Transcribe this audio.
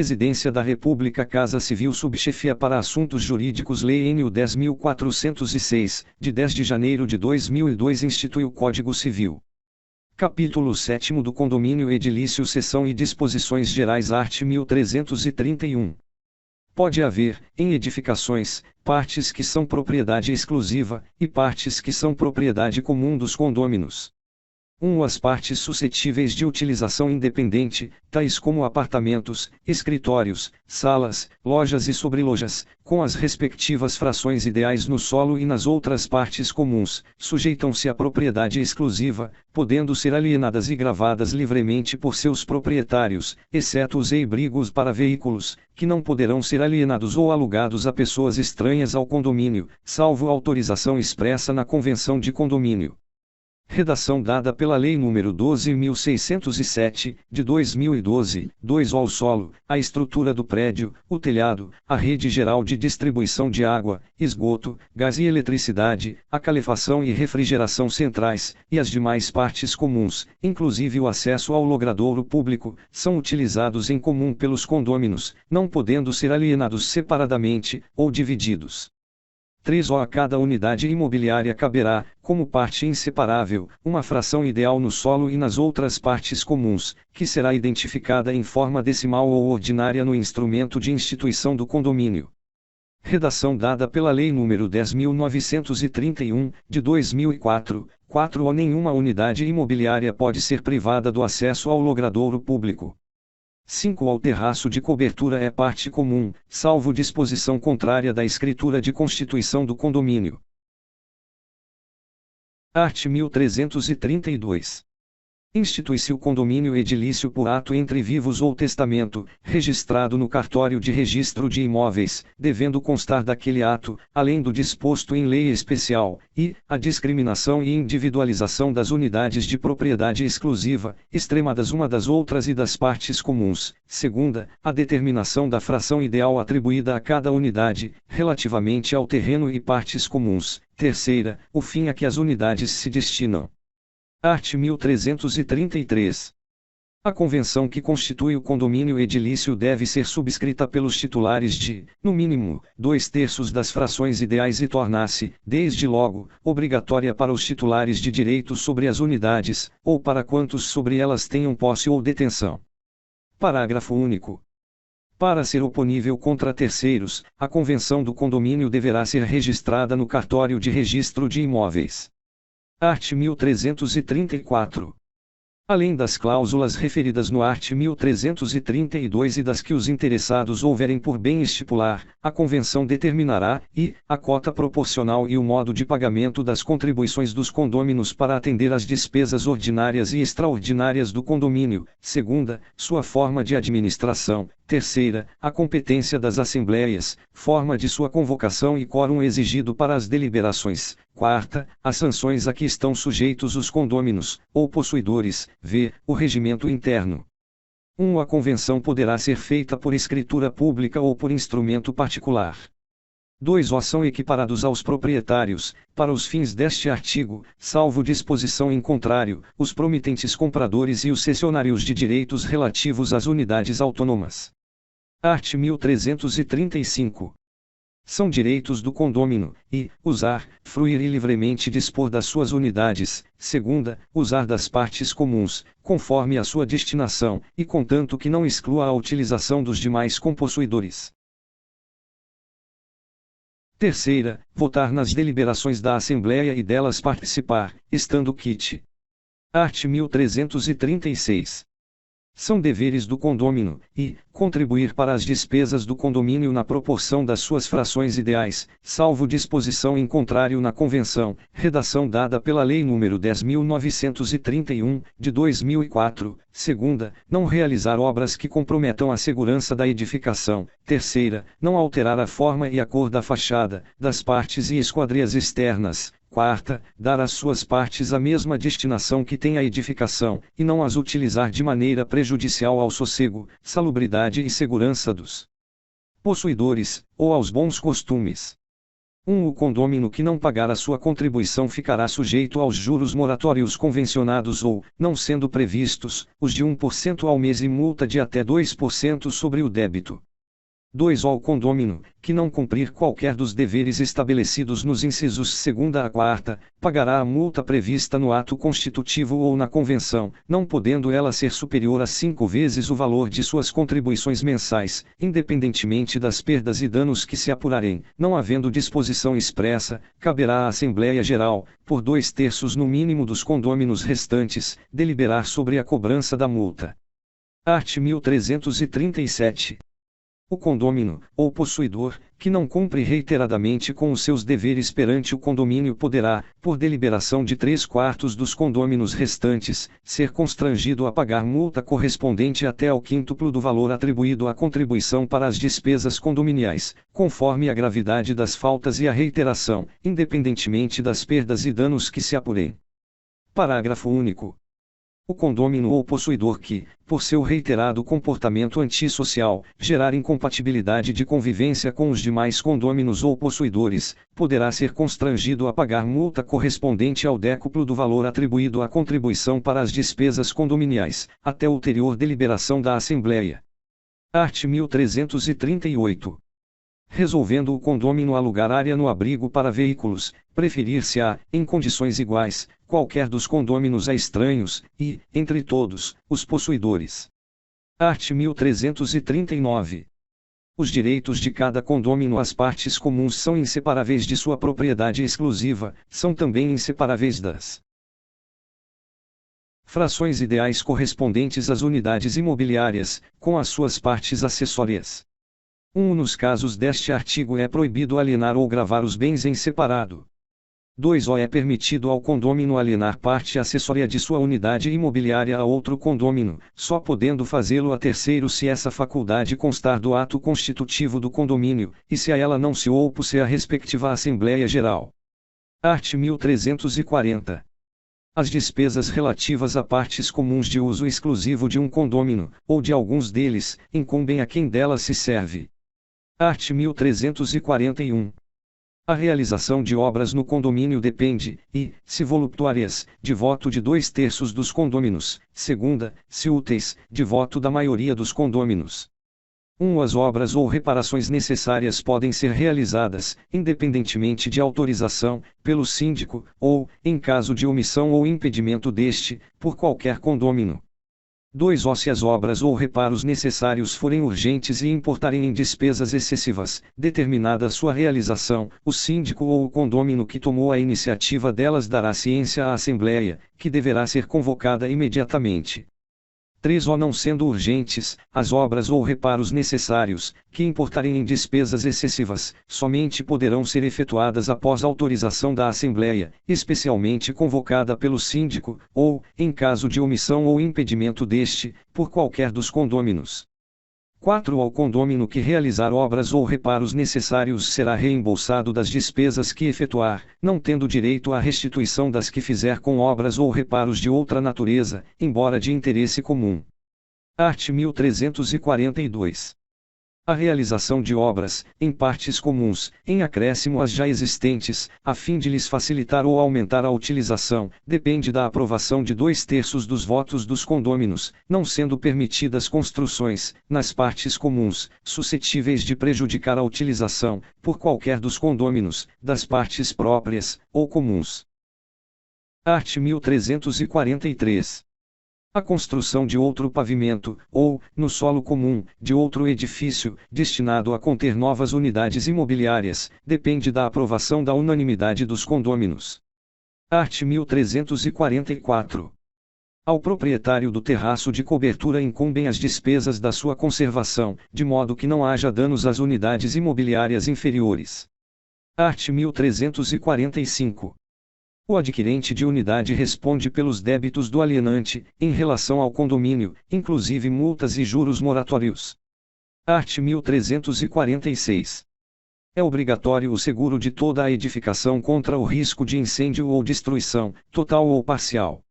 Presidência da República, Casa Civil, Subchefia para Assuntos Jurídicos, Lei nº 10.406, de 10 de janeiro de 2002, institui o Código Civil. Capítulo 7 do Condomínio Edilício, Seção e Disposições Gerais, art. 1331. Pode haver, em edificações, partes que são propriedade exclusiva, e partes que são propriedade comum dos condôminos. 1. As partes suscetíveis de utilização independente, tais como apartamentos, escritórios, salas, lojas e sobrelojas, com as respectivas frações ideais no solo e nas outras partes comuns, sujeitam-se à propriedade exclusiva, podendo ser alienadas e gravadas livremente por seus proprietários, exceto os eibrigos para veículos, que não poderão ser alienados ou alugados a pessoas estranhas ao condomínio, salvo autorização expressa na Convenção de Condomínio. Redação dada pela Lei nº 12.607, de 2012, 2. Ao solo, a estrutura do prédio, o telhado, a rede geral de distribuição de água, esgoto, gás e eletricidade, a calefação e refrigeração centrais, e as demais partes comuns, inclusive o acesso ao logradouro público, são utilizados em comum pelos condôminos, não podendo ser alienados separadamente, ou divididos. 3. A cada unidade imobiliária caberá, como parte inseparável, uma fração ideal no solo e nas outras partes comuns, que será identificada em forma decimal ou ordinária no instrumento de instituição do condomínio. Redação dada pela Lei nº 10.931, de 2004, 4. Nenhuma unidade imobiliária pode ser privada do acesso ao logradouro público. 5. Ao terraço de cobertura é parte comum, salvo disposição contrária da escritura de constituição do condomínio. Art. 1332. Institui-se o condomínio edilício por ato entre vivos ou testamento, registrado no cartório de registro de imóveis, devendo constar daquele ato, além do disposto em lei especial, e, a discriminação e individualização das unidades de propriedade exclusiva, extremadas uma das outras e das partes comuns. Segunda, a determinação da fração ideal atribuída a cada unidade, relativamente ao terreno e partes comuns. Terceira, o fim a que as unidades se destinam. Art. 1333. A convenção que constitui o condomínio edilício deve ser subscrita pelos titulares de, no mínimo, 2/3 das frações ideais e tornar-se, desde logo, obrigatória para os titulares de direitos sobre as unidades, ou para quantos sobre elas tenham posse ou detenção. Parágrafo único. Para ser oponível contra terceiros, a convenção do condomínio deverá ser registrada no cartório de registro de imóveis. Art. 1334. Além das cláusulas referidas no art. 1332 e das que os interessados houverem por bem estipular, a Convenção determinará, a cota proporcional e o modo de pagamento das contribuições dos condôminos para atender às despesas ordinárias e extraordinárias do condomínio. Segunda, sua forma de administração. Terceira, a competência das assembleias, forma de sua convocação e quórum exigido para as deliberações. Quarta, as sanções a que estão sujeitos os condôminos, ou possuidores, v. o regimento interno. 1. A convenção poderá ser feita por escritura pública ou por instrumento particular. 2. São equiparados aos proprietários, para os fins deste artigo, salvo disposição em contrário, os promitentes compradores e os cessionários de direitos relativos às unidades autônomas. Art. 1335. São direitos do condômino, usar, fruir e livremente dispor das suas unidades. Segunda, usar das partes comuns, conforme a sua destinação, e contanto que não exclua a utilização dos demais compossuidores. Terceira, votar nas deliberações da Assembleia e delas participar, estando quite. Art. 1336. São deveres do condômino, contribuir para as despesas do condomínio na proporção das suas frações ideais, salvo disposição em contrário na Convenção. Redação dada pela Lei nº 10.931, de 2004. Segunda, não realizar obras que comprometam a segurança da edificação. Terceira, não alterar a forma e a cor da fachada, das partes e esquadrias externas. Quarta, dar às suas partes a mesma destinação que tem a edificação, e não as utilizar de maneira prejudicial ao sossego, salubridade e segurança dos possuidores, ou aos bons costumes. O condômino que não pagar a sua contribuição ficará sujeito aos juros moratórios convencionados ou, não sendo previstos, os de 1% ao mês e multa de até 2% sobre o débito. 2. O condômino, que não cumprir qualquer dos deveres estabelecidos nos incisos 2ª a 4ª, pagará a multa prevista no ato constitutivo ou na convenção, não podendo ela ser superior a 5 vezes o valor de suas contribuições mensais, independentemente das perdas e danos que se apurarem. Não havendo disposição expressa, caberá à Assembleia Geral, por 2/3 no mínimo dos condôminos restantes, deliberar sobre a cobrança da multa. Art. 1337. O condômino, ou possuidor, que não cumpre reiteradamente com os seus deveres perante o condomínio poderá, por deliberação de 3/4 dos condôminos restantes, ser constrangido a pagar multa correspondente até ao quíntuplo do valor atribuído à contribuição para as despesas condominiais, conforme a gravidade das faltas e a reiteração, independentemente das perdas e danos que se apurem. Parágrafo único. O condômino ou possuidor que, por seu reiterado comportamento antissocial, gerar incompatibilidade de convivência com os demais condôminos ou possuidores, poderá ser constrangido a pagar multa correspondente ao décuplo do valor atribuído à contribuição para as despesas condominiais, até ulterior deliberação da Assembleia. Art. 1338. Resolvendo o condômino alugar área no abrigo para veículos, preferir-se-á, em condições iguais, qualquer dos condôminos a estranhos, e, entre todos, os possuidores. Art. 1339. Os direitos de cada condômino às partes comuns são inseparáveis de sua propriedade exclusiva, são também inseparáveis das frações ideais correspondentes às unidades imobiliárias, com as suas partes acessórias. Nos casos deste artigo é proibido alienar ou gravar os bens em separado. 2. É permitido ao condômino alienar parte acessória de sua unidade imobiliária a outro condômino, só podendo fazê-lo a terceiro se essa faculdade constar do ato constitutivo do condomínio, e se a ela não se opuse a respectiva Assembleia Geral. Art. 1340. As despesas relativas a partes comuns de uso exclusivo de um condômino, ou de alguns deles, incumbem a quem delas se serve. Art. 1341. A realização de obras no condomínio depende, e, se voluptuárias, de voto de 2/3 dos condôminos, segunda, se úteis, de voto da maioria dos condôminos. As obras ou reparações necessárias podem ser realizadas, independentemente de autorização, pelo síndico, ou, em caso de omissão ou impedimento deste, por qualquer condômino. 2. Se as obras ou reparos necessários forem urgentes e importarem em despesas excessivas, determinada sua realização, o síndico ou o condômino que tomou a iniciativa delas dará ciência à Assembleia, que deverá ser convocada imediatamente. 3. Não sendo urgentes, as obras ou reparos necessários, que importarem em despesas excessivas, somente poderão ser efetuadas após autorização da Assembleia, especialmente convocada pelo síndico, ou, em caso de omissão ou impedimento deste, por qualquer dos condôminos. 4. Ao condômino que realizar obras ou reparos necessários será reembolsado das despesas que efetuar, não tendo direito à restituição das que fizer com obras ou reparos de outra natureza, embora de interesse comum. Art. 1342. A realização de obras, em partes comuns, em acréscimo às já existentes, a fim de lhes facilitar ou aumentar a utilização, depende da aprovação de 2/3 dos votos dos condôminos, não sendo permitidas construções, nas partes comuns, suscetíveis de prejudicar a utilização, por qualquer dos condôminos, das partes próprias, ou comuns. Art. 1343. A construção de outro pavimento, ou, no solo comum, de outro edifício, destinado a conter novas unidades imobiliárias, depende da aprovação da unanimidade dos condôminos. Art. 1344. Ao proprietário do terraço de cobertura incumbem as despesas da sua conservação, de modo que não haja danos às unidades imobiliárias inferiores. Art. 1345. O adquirente de unidade responde pelos débitos do alienante, em relação ao condomínio, inclusive multas e juros moratórios. Art. 1346. É obrigatório o seguro de toda a edificação contra o risco de incêndio ou destruição, total ou parcial.